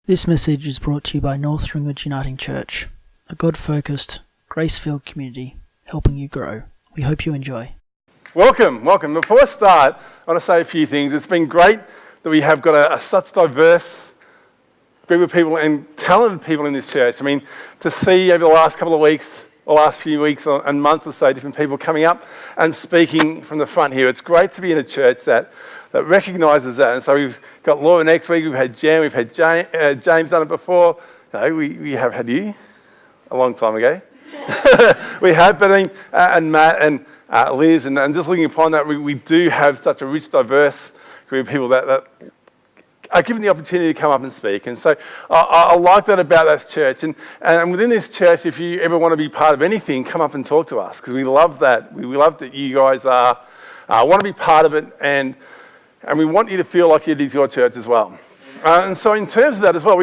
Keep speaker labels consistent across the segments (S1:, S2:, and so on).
S1: This message is brought to you by North Ringwood Uniting Church, a God-focused, grace-filled community helping you grow. We hope you enjoy.
S2: Welcome. Before I start, I want to say a few things. It's been great that we have got a such diverse group of people and talented people in this church. I mean, to see over the last couple of weeks, or last few weeks and months or so, different people coming up and speaking from the front here. It's great to be in a church that recognises that. And so we've got Laura next week, we've had Jan, we've had James done it before. No, we have had you a long time ago. We have, but I mean, and Matt and Liz, and just looking upon that, we do have such a rich, diverse group of people that are given the opportunity to come up and speak. And so I like that about that church. And within this church, if you ever want to be part of anything, come up and talk to us, because we love that. We love that you guys want to be part of it, and we want you to feel like it is your church as well. And so in terms of that as well,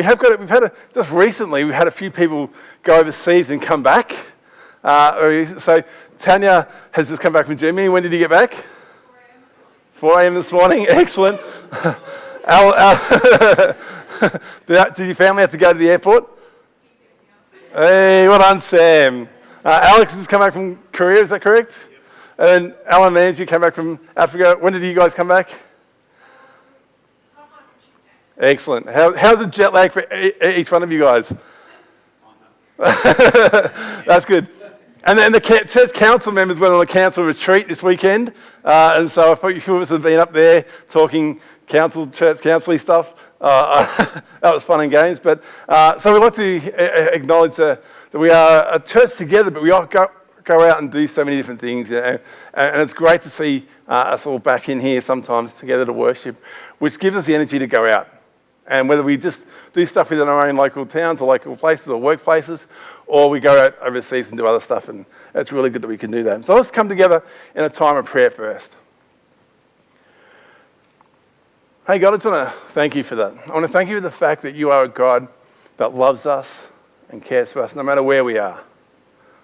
S2: just recently, we've had a few people go overseas and come back. So Tanya has just come back from Germany. When did you get back? 4 a.m. this morning. Excellent. Did your family have to go to the airport? Hey, well done, Sam. Alex has come back from Korea, is that correct? Yep. And then Alan and Angie came back from Africa. When did you guys come back? Excellent. How's the jet lag for each one of you guys? That's good. And then the church council members went on a council retreat this weekend, and so a few of us have been up there talking church council stuff. That was fun and games. But so we'd like to acknowledge that we are a church together, but we all go out and do so many different things. You know? And it's great to see us all back in here sometimes together to worship, which gives us the energy to go out. And whether we just do stuff within our own local towns or local places or workplaces, or we go out overseas and do other stuff, and it's really good that we can do that. So let's come together in a time of prayer first. Hey God, I just want to thank you for that. I want to thank you for the fact that you are a God that loves us and cares for us no matter where we are,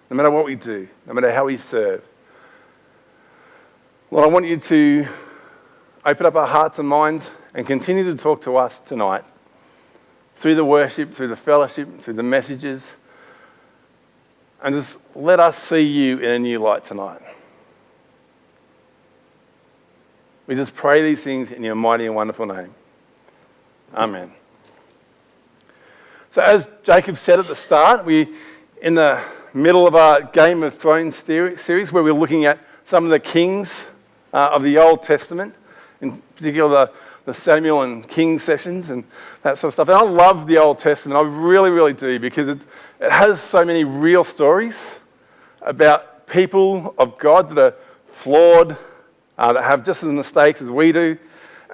S2: no matter what we do, no matter how we serve. Lord, I want you to open up our hearts and minds and continue to talk to us tonight through the worship, through the fellowship, through the messages, and just let us see you in a new light tonight. We just pray these things in your mighty and wonderful name. Amen. So as Jacob said at the start, we're in the middle of our Game of Thrones series where we're looking at some of the kings of the Old Testament, in particular the Samuel and King sessions and that sort of stuff. And I love the Old Testament. I really, really do, because it has so many real stories about people of God that are flawed, that have just as mistakes as we do.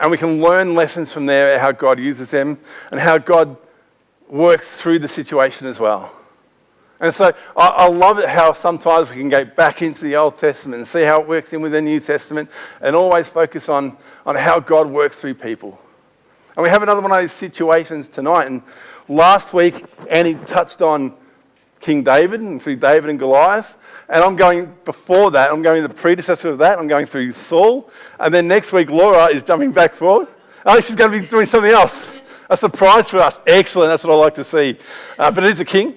S2: And we can learn lessons from there, how God uses them and how God works through the situation as well. And so I love it how sometimes we can go back into the Old Testament and see how it works in with the New Testament, and always focus on how God works through people. And we have another one of those situations tonight. And last week, Annie touched on King David and through David and Goliath. And I'm going the predecessor of that. I'm going through Saul. And then next week, Laura is jumping back forward. Oh, she's going to be doing something else. A surprise for us. Excellent. That's what I like to see. But it is a king.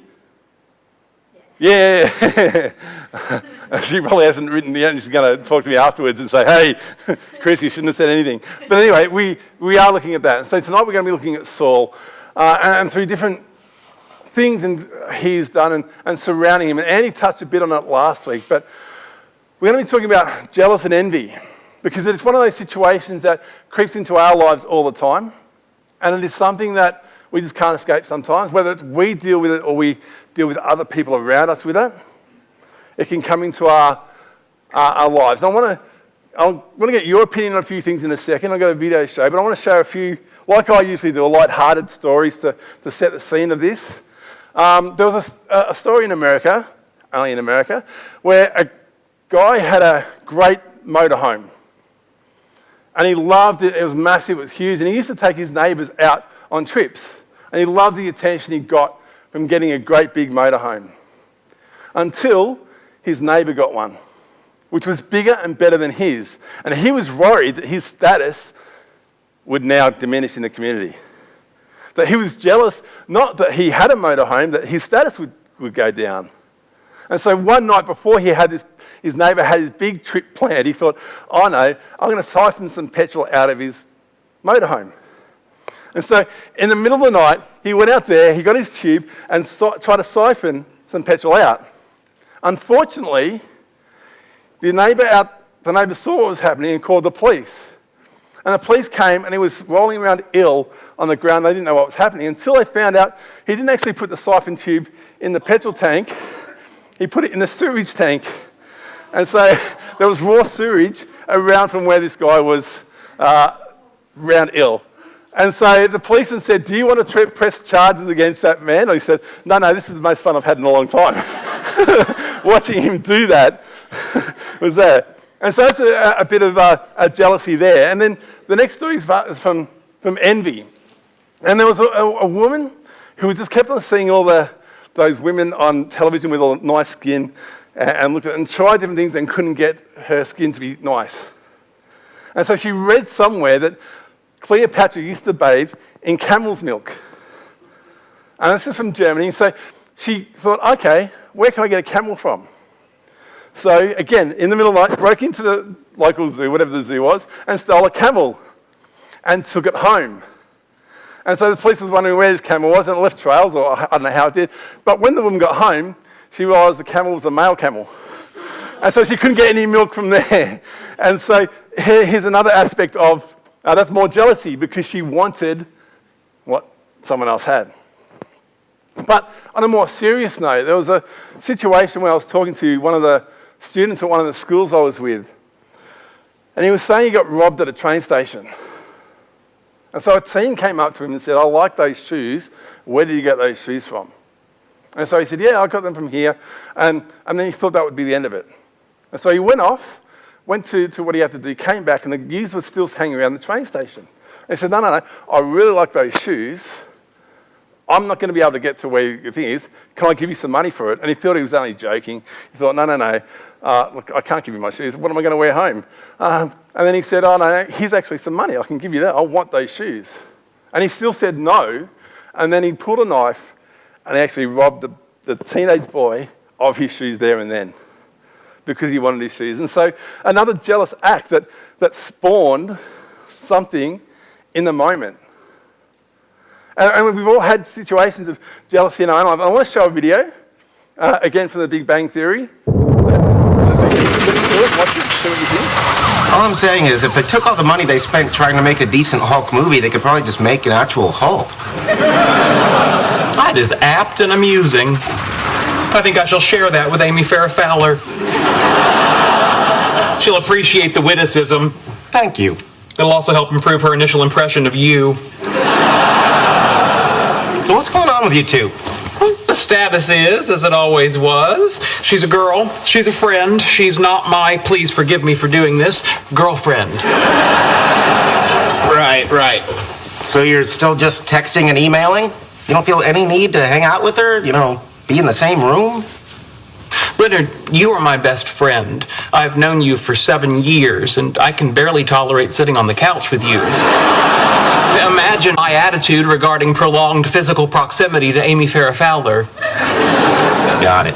S2: Yeah. She probably hasn't written yet, and she's going to talk to me afterwards and say, hey, Chris, you shouldn't have said anything. But anyway, we are looking at that. So tonight we're going to be looking at Saul, and through different things he's done and surrounding him. And Andy touched a bit on it last week, but we're going to be talking about jealous and envy, because it's one of those situations that creeps into our lives all the time, and it is something that we just can't escape sometimes, whether it's we deal with it or we deal with other people around us with it. It can come into our lives. And I want to get your opinion on a few things in a second. I've got a video show, but I want to share a few, like I usually do, light-hearted stories to set the scene of this. There was a story in America, only in America, where a guy had a great motorhome. And he loved it. It was massive, it was huge, and he used to take his neighbours out on trips. And he loved the attention he got from getting a great big motorhome. Until his neighbour got one, which was bigger and better than his. And he was worried that his status would now diminish in the community. That he was jealous, not that he had a motorhome, that his status would go down. And so one night before his neighbour had his big trip planned, he thought, oh no, I'm going to siphon some petrol out of his motorhome. And so in the middle of the night, he went out there, he got his tube and tried to siphon some petrol out. Unfortunately, the neighbour saw what was happening and called the police. And the police came and he was rolling around ill on the ground. They didn't know what was happening until they found out he didn't actually put the siphon tube in the petrol tank. He put it in the sewage tank. And so there was raw sewage around from where this guy was round ill. And so the policeman said, do you want to press charges against that man? And he said, no, this is the most fun I've had in a long time. Watching him do that was there. And so that's a bit of a jealousy there. And then the next story is from envy. And there was a woman who just kept on seeing all those women on television with all nice skin and looked at it and tried different things and couldn't get her skin to be nice. And so she read somewhere that Cleopatra used to bathe in camel's milk. And this is from Germany. So she thought, okay, where can I get a camel from? So again, in the middle of the night, broke into the local zoo, whatever the zoo was, and stole a camel and took it home. And so the police was wondering where this camel was, and it left trails, or I don't know how it did. But when the woman got home, she realised the camel was a male camel. And so she couldn't get any milk from there. And so here's another aspect of, that's more jealousy, because she wanted what someone else had. But on a more serious note, there was a situation where I was talking to one of the students at one of the schools I was with. And he was saying he got robbed at a train station. And so a teen came up to him and said, I like those shoes. Where did you get those shoes from? And so he said, yeah, I got them from here. And then he thought that would be the end of it. And so he went off, went to what he had to do, came back, and the youths were still hanging around the train station. And he said, no, I really like those shoes. I'm not going to be able to get to where the thing is. Can I give you some money for it? And he thought he was only joking. He thought, no. Look, I can't give you my shoes. What am I going to wear home? And then he said, oh, no, here's actually some money. I can give you that. I want those shoes. And he still said no. And then he pulled a knife and he actually robbed the teenage boy of his shoes there and then because he wanted his shoes. And so another jealous act that spawned something in the moment. And we've all had situations of jealousy in our own life. I want to show a video, again from the Big Bang Theory.
S3: All I'm saying is, if they took all the money they spent trying to make a decent Hulk movie, they could probably just make an actual Hulk.
S4: That is apt and amusing. I think I shall share that with Amy Farrah Fowler. She'll appreciate the witticism.
S3: Thank you.
S4: It'll also help improve her initial impression of you.
S3: So what's going on with you two?
S4: The status is, as it always was. She's a girl. She's a friend. She's not my, please forgive me for doing this, girlfriend.
S3: Right. So you're still just texting and emailing? You don't feel any need to hang out with her? Be in the same room?
S4: Leonard, you are my best friend. I've known you for 7 years, and I can barely tolerate sitting on the couch with you. Imagine my attitude regarding prolonged physical proximity to Amy Farrah Fowler.
S3: Got it.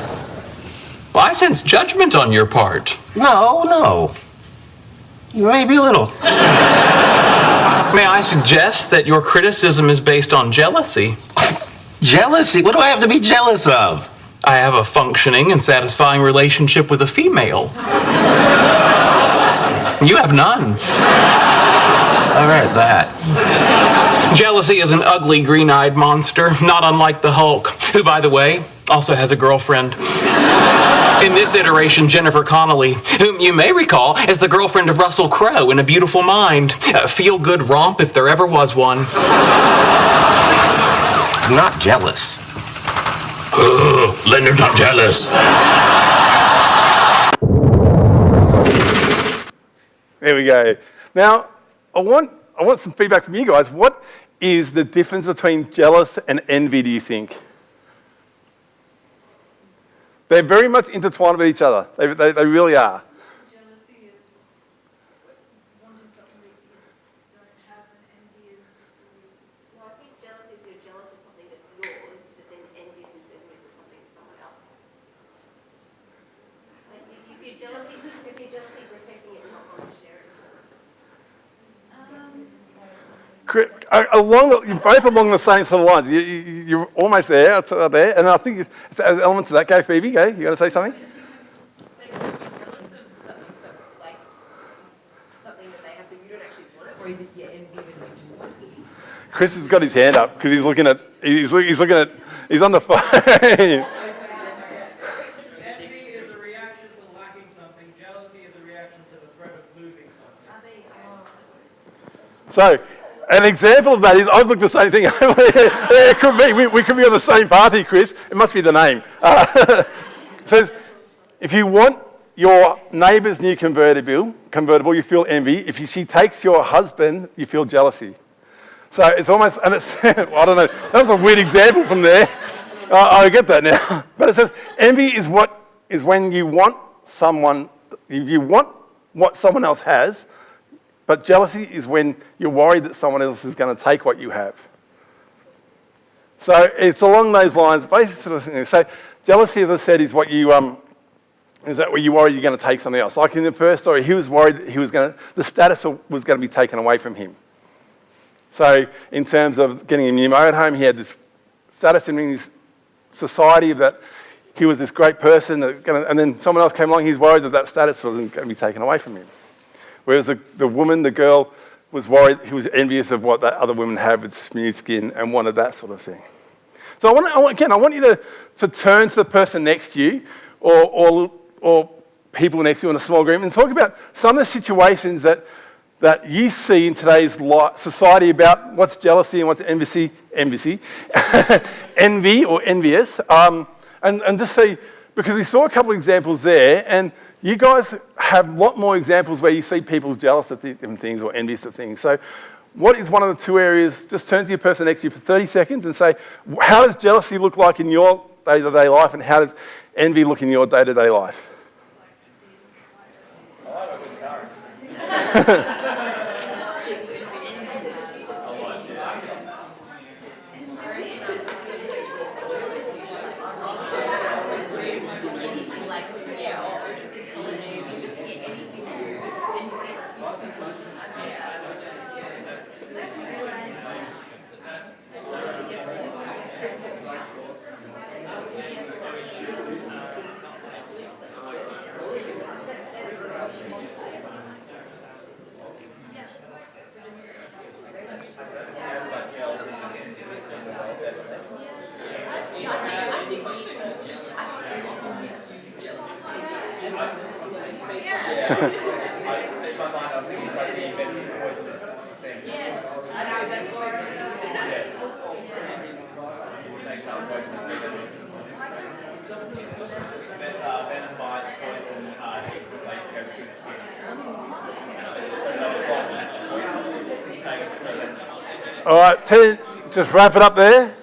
S4: Well, I sense judgment on your part.
S3: No. Maybe a little.
S4: May I suggest that your criticism is based on jealousy?
S3: Jealousy? What do I have to be jealous of?
S4: I have a functioning and satisfying relationship with a female. You have none.
S3: All right, that.
S4: Jealousy is an ugly, green-eyed monster, not unlike the Hulk, who, by the way, also has a girlfriend. In this iteration, Jennifer Connelly, whom you may recall as the girlfriend of Russell Crowe in A Beautiful Mind. A feel-good romp if there ever was one.
S3: I'm not jealous.
S4: Leonard's not jealous.
S2: There we go. Now, I want some feedback from you guys. What is the difference between jealous and envy, do you think? They're very much intertwined with each other. They really are.
S5: Jealousy is wanting something that you don't have, and envy is...
S6: Well, I think jealousy is
S2: You're both along the same sort of lines. You're almost there, there, and I think it's elements of that. Go, Phoebe, go. You got to say something? Chris has got his hand up because he's looking at. He's on the phone.
S5: Envy is a reaction to lacking something. Jealousy is a reaction to the threat of losing something.
S2: So, an example of that is I've looked the same thing. It could be. We could be on the same party, Chris. It must be the name. It says, if you want your neighbour's new convertible, you feel envy. If she takes your husband, you feel jealousy. So it's almost, and it's, I don't know, that was a weird example from there. I get that now. But it says, envy is when you want what someone else has, but jealousy is when you're worried that someone else is going to take what you have. So it's along those lines, basically. So jealousy, as I said, is what you is that where you worry you're going to take something else. Like in the first story, he was worried that the status was going to be taken away from him. So in terms of getting a new motorhome, he had this status in his society that he was this great person, and then someone else came along, he's worried that status wasn't going to be taken away from him. Whereas the girl, was worried, he was envious of what that other woman had with smooth skin and wanted that sort of thing. So I want you to turn to the person next to you or people next to you in a small group and talk about some of the situations that you see in today's society about what's jealousy and what's envy or envious. And just see, because we saw a couple of examples there, and you guys have a lot more examples where you see people jealous of different things or envious of things. So what is one of the two areas? Just turn to your person next to you for 30 seconds and say, how does jealousy look like in your day-to-day life, and how does envy look in your day-to-day life? All right, just wrap it up there.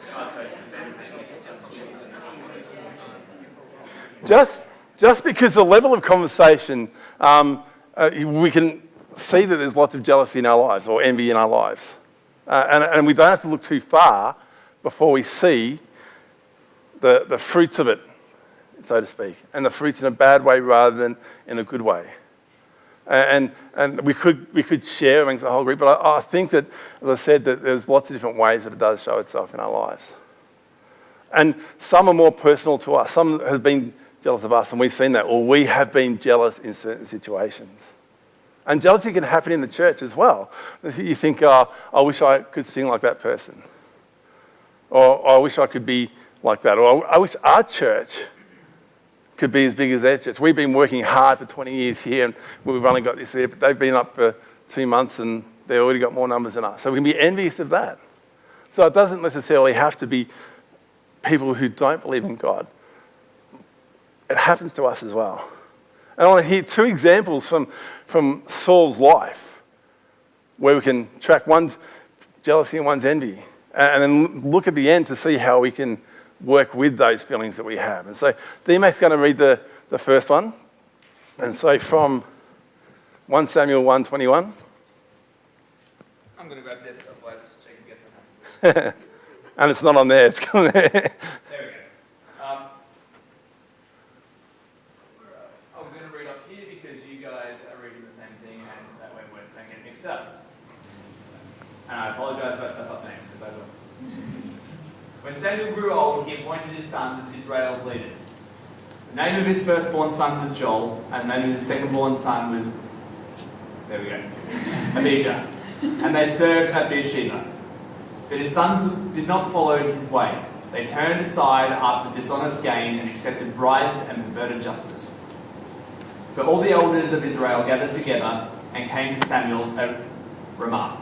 S2: Just because the level of conversation, we can see that there's lots of jealousy in our lives or envy in our lives. And we don't have to look too far before we see the fruits of it, so to speak, and the fruits in a bad way rather than in a good way. And we could share amongst the whole group, but I think that, as I said, that there's lots of different ways that it does show itself in our lives. And some are more personal to us. Some have been jealous of us, and we've seen that, or we have been jealous in certain situations. And jealousy can happen in the church as well. You think, oh, I wish I could sing like that person. Or I wish I could be like that. Or I wish our church could be as big as their church. We've been working hard for 20 years here, and we've only got this here, but they've been up for 2 months and they've already got more numbers than us. So we can be envious of that. So it doesn't necessarily have to be people who don't believe in God. It happens to us as well. And I want to hear 2 examples from Saul's life where we can track one's jealousy and one's envy, and then look at the end to see how we can work with those feelings that we have. And so D-Mac's going to read the first one. And so from 1 Samuel 1:21.
S5: I'm going to grab this, otherwise Jacob gets it.
S2: And it's not on there, it's on there.
S5: There we go. I'm going to read off here because you guys are reading the same thing, and that way words don't get mixed up. And I apologise
S6: When Samuel grew old, he appointed his sons as Israel's leaders. The name of his firstborn son was Joel, and the name of his secondborn son was, Abijah. And they served at Beersheba. But his sons did not follow his way. They turned aside after dishonest gain and accepted bribes and perverted justice. So all the elders of Israel gathered together and came to Samuel at Ramah.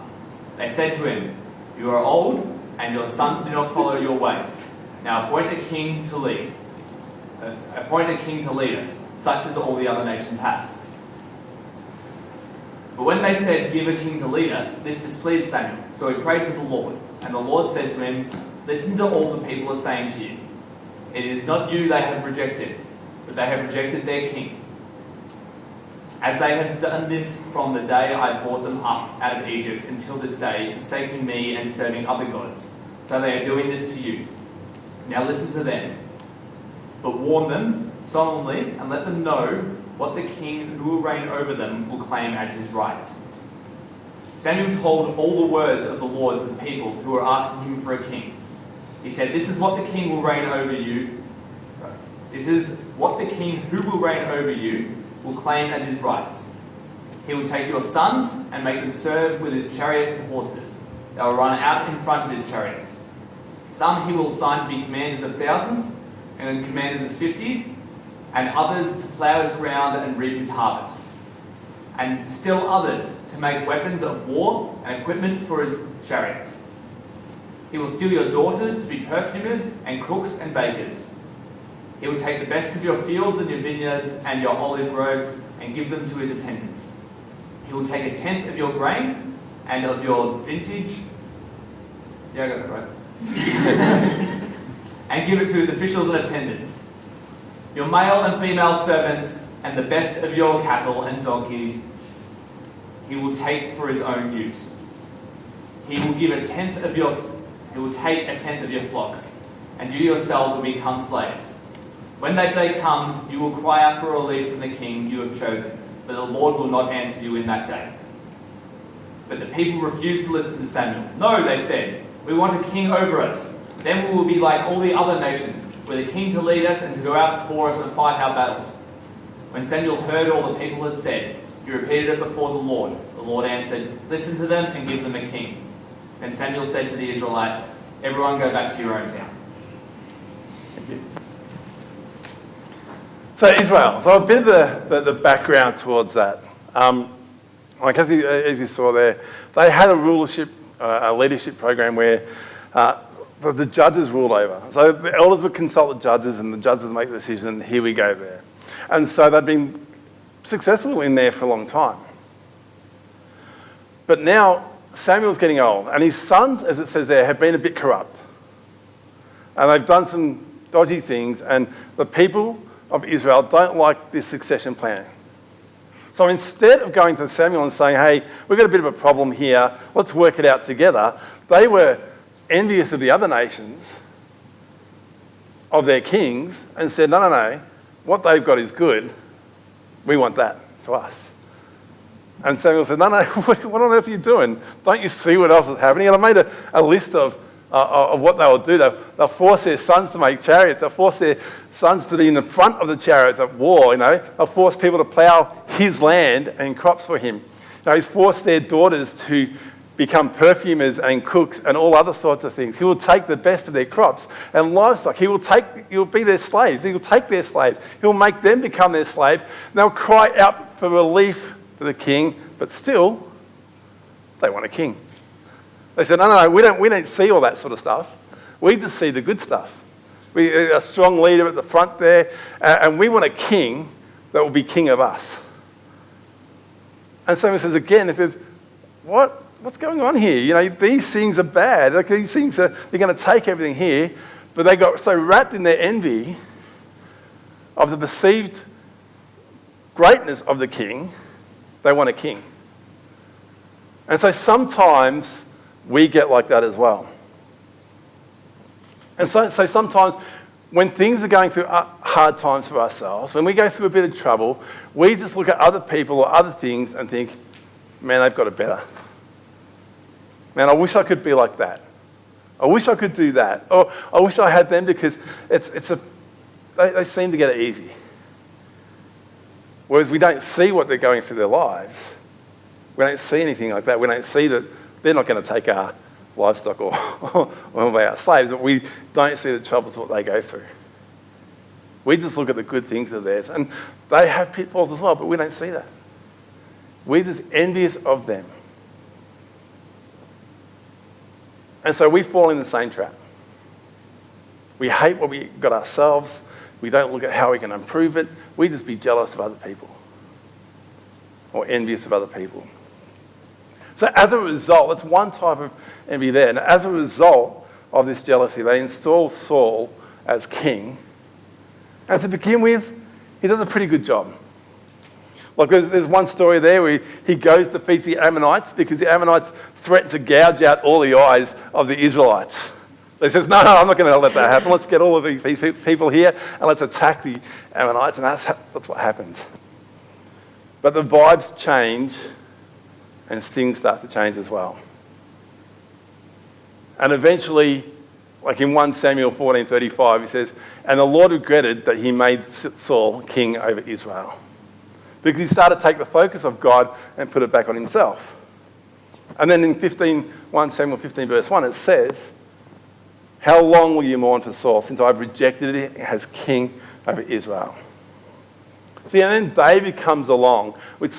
S6: They said to him, "You are old, and your sons do not follow your ways. Now appoint a king to lead. Appoint a king to lead us, such as all the other nations have." But when they said, "Give a king to lead us," this displeased Samuel. So he prayed to the Lord. And the Lord said to him, "Listen to all the people are saying to you. It is not you they have rejected, but they have rejected their king. As they have done this from the day I brought them up out of Egypt until this day, forsaking me and serving other gods. So they are doing this to you. Now listen to them. But warn them solemnly and let them know what the king who will reign over them will claim as his rights." Samuel told all the words of the Lord to the people who were asking him for a king. He said, "This is what the king will reign over you. This is what the king who will reign over you will claim as his rights. He will take your sons and make them serve with his chariots and horses. They will run out in front of his chariots. Some he will assign to be commanders of thousands and commanders of 50s, and others to plough his ground and reap his harvest. And still others to make weapons of war and equipment for his chariots. He will steal your daughters to be perfumers and cooks and bakers. He will take the best of your fields and your vineyards and your olive groves and give them to his attendants. He will take 1/10 of your grain and of your vintage." Yeah, I got that right. "And give it to his officials and attendants. Your male and female servants and the best of your cattle and donkeys he will take for his own use. He will take 1/10 of your flocks, and you yourselves will become slaves. When that day comes, you will cry out for relief from the king you have chosen, but the Lord will not answer you in that day." But the people refused to listen to Samuel. "No," they said, "we want a king over us. Then we will be like all the other nations, with a king to lead us and to go out before us and fight our battles." When Samuel heard all the people had said, he repeated it before the Lord. The Lord answered, "Listen to them and give them a king." Then Samuel said to the Israelites, "Everyone go back to your own town."
S2: Thank you. So Israel, so a bit of the background towards that. As you saw there, they had a leadership program where the judges ruled over. So the elders would consult the judges and the judges would make the decision, and here we go there. And so they'd been successful in there for a long time. But now Samuel's getting old, and his sons, as it says there, have been a bit corrupt. And they've done some dodgy things, and the people of Israel don't like this succession plan. So instead of going to Samuel and saying, "Hey, we've got a bit of a problem here, let's work it out together," they were envious of the other nations, of their kings, and said, no, what they've got is good, we want that to us. And Samuel said, no, what on earth are you doing? Don't you see what else is happening? And I made a list of what they will do. They'll force their sons to make chariots. They'll force their sons to be in the front of the chariots at war, They'll force people to plough his land and crops for him. He's forced their daughters to become perfumers and cooks and all other sorts of things. He will take the best of their crops and livestock. He will be their slaves. He will take their slaves. He will make them become their slaves. And they'll cry out for relief to the king, but still, they want a king. They said, no, we don't see all that sort of stuff. We just see the good stuff. A strong leader at the front there, and we want a king that will be king of us. And Samuel says again, what's going on here? These things are bad. These things they're going to take everything here, but they got so wrapped in their envy of the perceived greatness of the king, they want a king. And so sometimes we get like that as well. And so sometimes when things are going through hard times for ourselves, when we go through a bit of trouble, we just look at other people or other things and think, man, they've got it better. Man, I wish I could be like that. I wish I could do that. Or I wish I had them because they seem to get it easy. Whereas we don't see what they're going through their lives. We don't see anything like that. We don't see that they're not going to take our livestock or our slaves, but we don't see the troubles what they go through. We just look at the good things of theirs. And they have pitfalls as well, but we don't see that. We're just envious of them. And so we fall in the same trap. We hate what we got ourselves. We don't look at how we can improve it. We just be jealous of other people or envious of other people. So as a result, that's one type of envy there. And as a result of this jealousy, they install Saul as king. And to begin with, he does a pretty good job. Like there's one story there where he goes to defeat the Ammonites because the Ammonites threaten to gouge out all the eyes of the Israelites. So he says, no, I'm not going to let that happen. Let's get all of these people here and let's attack the Ammonites. And that's what happens. But the vibes change and things start to change as well. And eventually, like in 1 Samuel 14:35, he says, and the Lord regretted that he made Saul king over Israel, because he started to take the focus of God and put it back on himself. And then in 1 Samuel 15 verse 1, it says, how long will you mourn for Saul, since I've rejected him as king over Israel? See, and then David comes along, which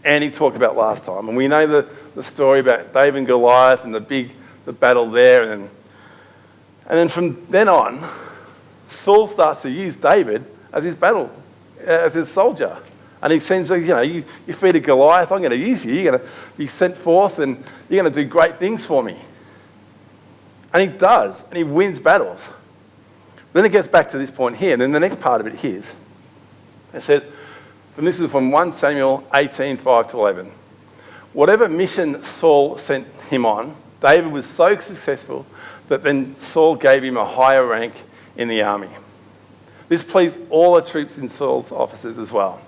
S2: Andy talked about last time. And we know the story about David and Goliath and the battle there. And then from then on, Saul starts to use David as his soldier. And he sends, you defeated Goliath, I'm going to use you. You're going to be sent forth and you're going to do great things for me. And he does, and he wins battles. Then it gets back to this point here, and then the next part of it here is, it says, and this is from 1 Samuel 18:5-11. Whatever mission Saul sent him on, David was so successful that then Saul gave him a higher rank in the army. This pleased all the troops in Saul's officers as well.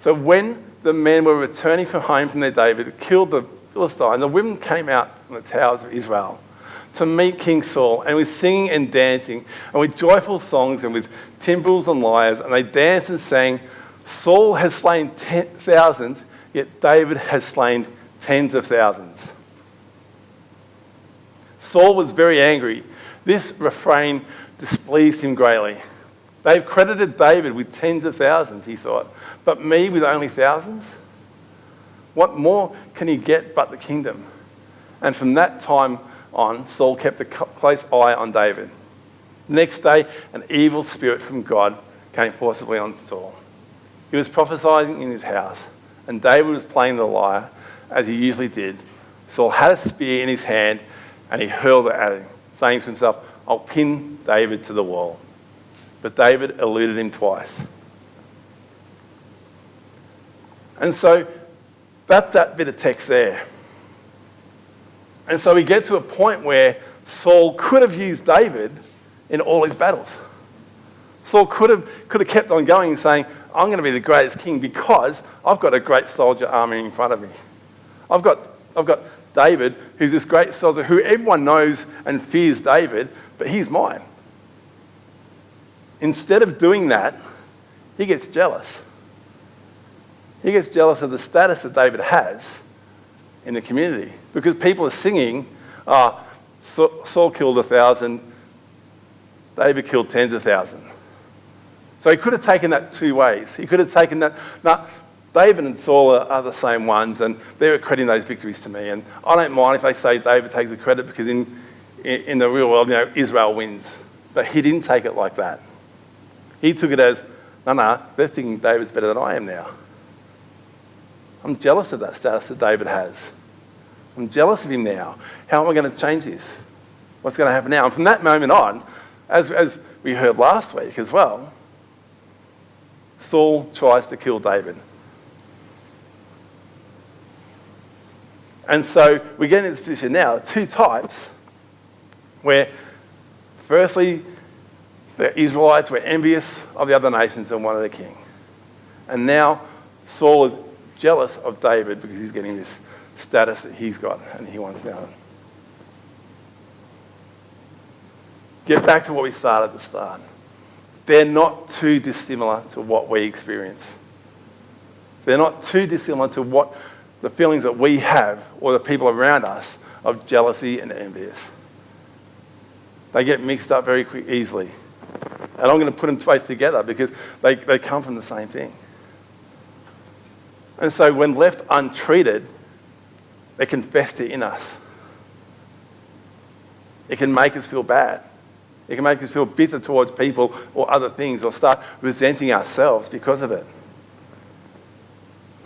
S2: So when the men were returning from home from their day, David killed the Philistine, the women came out from the towers of Israel to meet King Saul, and with singing and dancing, and with joyful songs, and with timbrels and lyres, and they danced and sang, Saul has slain thousands, yet David has slain tens of thousands. Saul was very angry. This refrain displeased him greatly. They've credited David with tens of thousands, he thought, but me with only thousands? What more can he get but the kingdom? And from that time on, Saul kept a close eye on David. The next day, an evil spirit from God came forcibly on Saul. He was prophesying in his house, and David was playing the lyre, as he usually did. Saul had a spear in his hand, and he hurled it at him, saying to himself, I'll pin David to the wall. But David eluded him twice. And so that's that bit of text there. And so we get to a point where Saul could have used David in all his battles. Saul could have kept on going and saying, I'm going to be the greatest king because I've got a great soldier army in front of me. I've got David, who's this great soldier who everyone knows and fears David, but he's mine. Instead of doing that, he gets jealous. He gets jealous of the status that David has in the community, because people are singing, Saul killed 1,000, David killed tens of thousands. So he could have taken that two ways. He could have taken that, David and Saul are the same ones, and they're accrediting those victories to me. And I don't mind if they say David takes the credit, because in the real world, Israel wins. But he didn't take it like that. He took it as, they're thinking David's better than I am now. I'm jealous of that status that David has. I'm jealous of him now. How am I going to change this? What's going to happen now? And from that moment on, as we heard last week as well, Saul tries to kill David. And so we get in this position now, two types, where firstly, the Israelites were envious of the other nations and wanted a king. And now Saul is jealous of David because he's getting this status that he's got and he wants now. get back to what we started at the start. They're not too dissimilar to what we experience. They're not too dissimilar to what the feelings that we have or the people around us of jealousy and envious. They get mixed up very easily. And I'm going to put them both together because they come from the same thing. And so when left untreated, they can fester in us. It can make us feel bad. It can make us feel bitter towards people or other things, or start resenting ourselves because of it.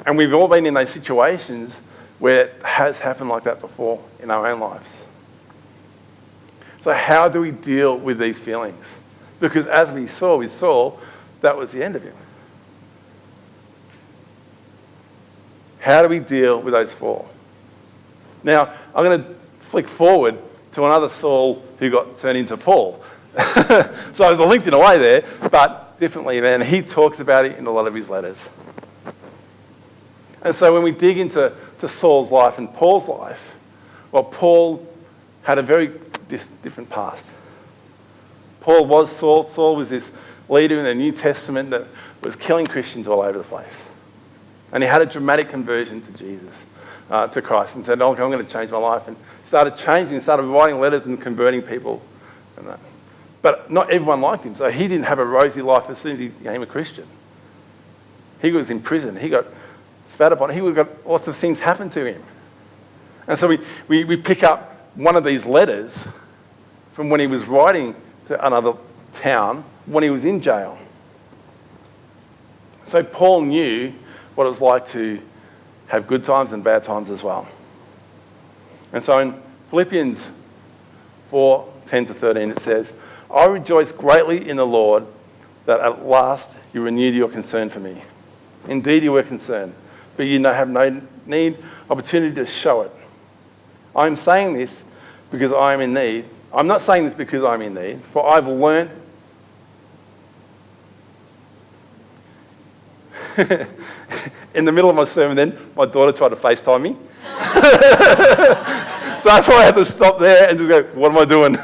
S2: And we've all been in those situations where it has happened like that before in our own lives. So how do we deal with these feelings? Because as we saw with Saul, that was the end of him. How do we deal with those four? Now, I'm going to flick forward to another Saul who got turned into Paul. So I was linked in a way there, but differently, man. He talks about it in a lot of his letters. And so when we dig into Saul's life and Paul's life, well, Paul had a very different past. Paul was Saul. Saul was this leader in the New Testament that was killing Christians all over the place. And he had a dramatic conversion to Jesus, to Christ, and said, "Oh, I'm going to change my life." And started changing, started writing letters and converting people. And that. But not everyone liked him, so he didn't have a rosy life as soon as he became a Christian. He was in prison. He got spat upon. He got lots of things happen to him. And so we pick up one of these letters from when he was writing to another town when he was in jail. So Paul knew what it was like to have good times and bad times as well. And so in Philippians 4:10-13 it says, "I rejoice greatly in the Lord that at last you renewed your concern for me. Indeed you were concerned, but you have no opportunity to show it. I am saying this because I am in need. I'm not saying this because I'm in need, for I've learned in the middle of my sermon then, my daughter tried to FaceTime me. So that's why I had to stop there and just go, what am I doing?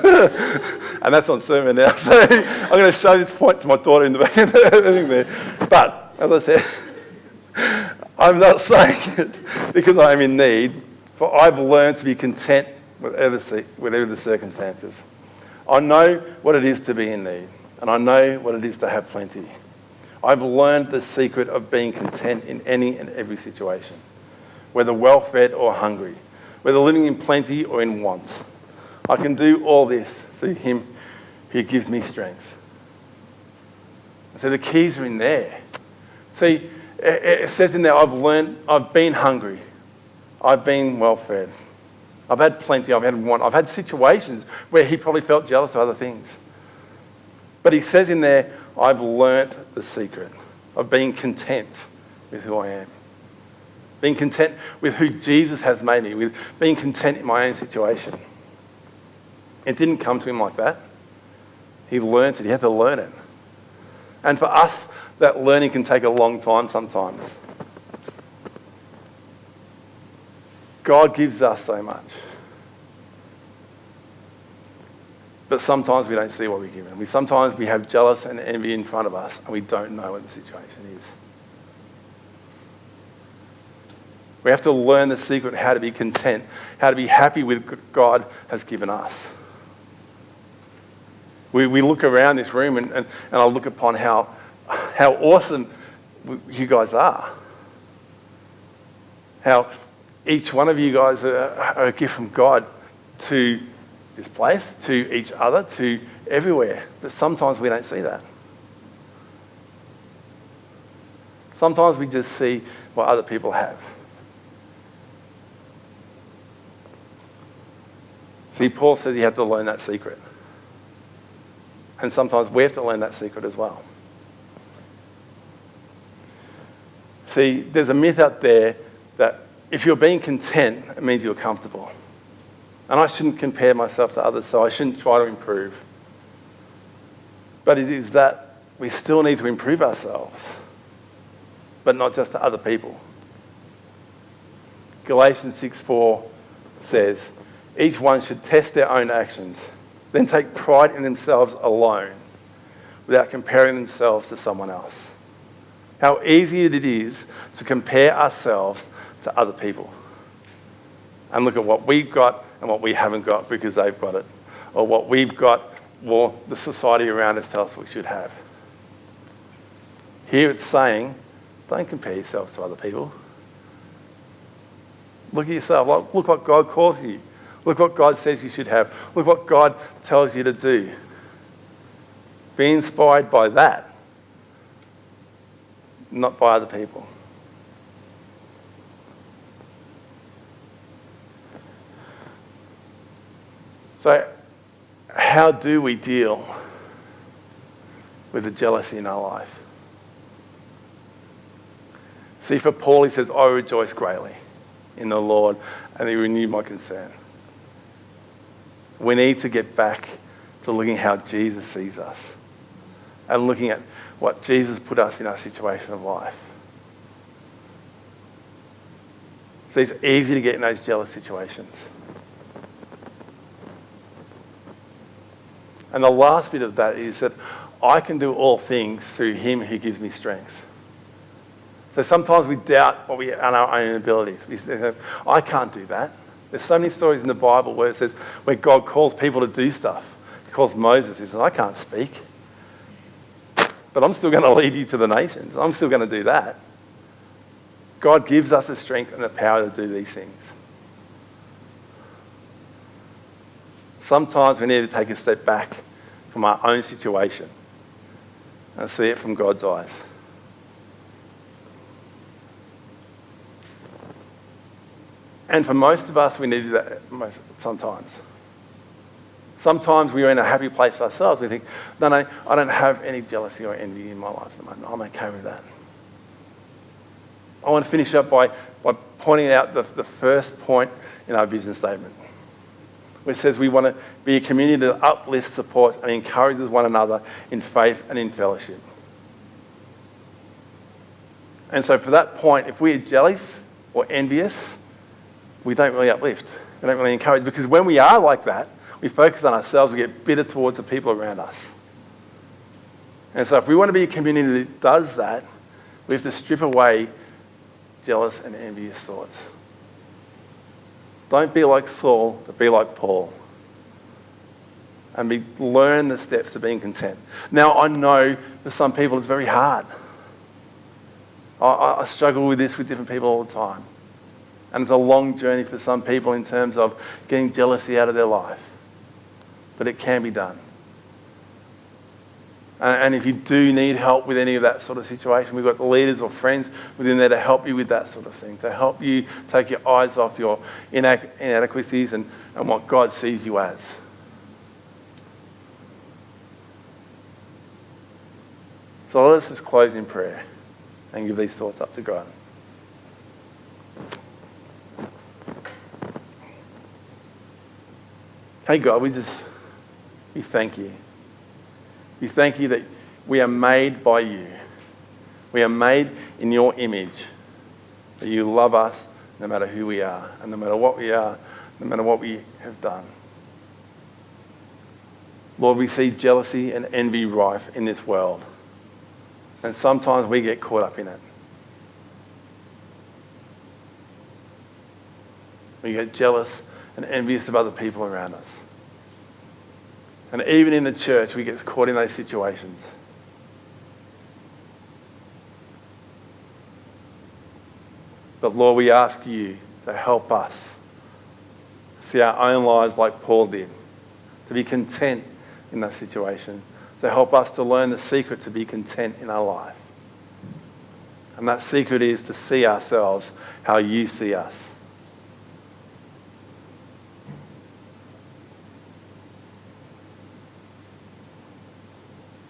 S2: And that's on sermon now. So I'm going to show this point to my daughter in the back of the thing there. But, as I said, I'm not saying it because I am in need, for I've learned to be content whatever the circumstances. I know what it is to be in need, and I know what it is to have plenty. I've learned the secret of being content in any and every situation, whether well-fed or hungry, whether living in plenty or in want. I can do all this through him who gives me strength." So the keys are in there. See, it says in there, I've been hungry, I've been well-fed, I've had plenty, I've had want, I've had situations where he probably felt jealous of other things. But he says in there, I've learnt the secret of being content with who I am. Being content with who Jesus has made me, with being content in my own situation. It didn't come to him like that. He learnt it. He had to learn it. And for us, that learning can take a long time sometimes. God gives us so much. But sometimes we don't see what we're given. Sometimes we have jealous and envy in front of us and we don't know what the situation is. We have to learn the secret how to be content, how to be happy with what God has given us. We look around this room and I look upon how awesome you guys are. How each one of you guys are a gift from God to this place, to each other, to everywhere. But sometimes we don't see that. Sometimes we just see what other people have. See, Paul said he had to learn that secret. And sometimes we have to learn that secret as well. See, there's a myth out there that if you're being content, it means you're comfortable. And I shouldn't compare myself to others, so I shouldn't try to improve. But it is that we still need to improve ourselves, but not just to other people. Galatians 6:4 says, each one should test their own actions then take pride in themselves alone without comparing themselves to someone else. How easy it is to compare ourselves to other people and look at what we've got and what we haven't got because they've got it, or what we've got, well, the society around us tells us we should have. Here it's saying, don't compare yourselves to other people. Look at yourself. Look what God calls you. Look what God says you should have. Look what God tells you to do. Be inspired by that, not by other people. So, how do we deal with the jealousy in our life? See, for Paul, he says, I rejoice greatly in the Lord, and he renewed my concern. We need to get back to looking how Jesus sees us and looking at what Jesus put us in our situation of life. So it's easy to get in those jealous situations. And the last bit of that is that I can do all things through him who gives me strength. So sometimes we doubt what we are our own abilities. We say, I can't do that. There's so many stories in the Bible where it says, where God calls people to do stuff. He calls Moses, he says, I can't speak. But I'm still going to lead you to the nations. I'm still going to do that. God gives us the strength and the power to do these things. Sometimes we need to take a step back from our own situation and see it from God's eyes. And for most of us, we need to do that sometimes. Sometimes we are in a happy place ourselves. We think, no, I don't have any jealousy or envy in my life at the moment. I'm okay with that. I want to finish up by pointing out the first point in our vision statement, which says we want to be a community that uplifts, supports, and encourages one another in faith and in fellowship. And so for that point, if we are jealous or envious, we don't really uplift. We don't really encourage, because when we are like that, we focus on ourselves, we get bitter towards the people around us. And so if we want to be a community that does that, we have to strip away jealous and envious thoughts. Don't be like Saul, but be like Paul. And learn the steps to being content. Now, I know for some people it's very hard. I struggle with this with different people all the time. And it's a long journey for some people in terms of getting jealousy out of their life. But it can be done. And if you do need help with any of that sort of situation, we've got leaders or friends within there to help you with that sort of thing, to help you take your eyes off your inadequacies and what God sees you as. So let us just close in prayer and give these thoughts up to God. Hey God, we thank you. We thank you that we are made by you. We are made in your image. That you love us no matter who we are, and no matter what we are, no matter what we have done. Lord, we see jealousy and envy rife in this world. And sometimes we get caught up in it. We get jealous and envious of other people around us. And even in the church, we get caught in those situations. But Lord, we ask you to help us see our own lives like Paul did, to be content in that situation, to help us to learn the secret to be content in our life. And that secret is to see ourselves how you see us.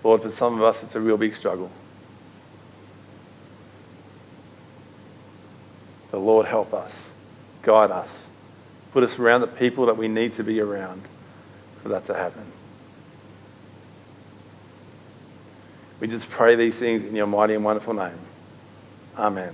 S2: Lord, for some of us, it's a real big struggle. But Lord, help us, guide us, put us around the people that we need to be around for that to happen. We just pray these things in your mighty and wonderful name. Amen.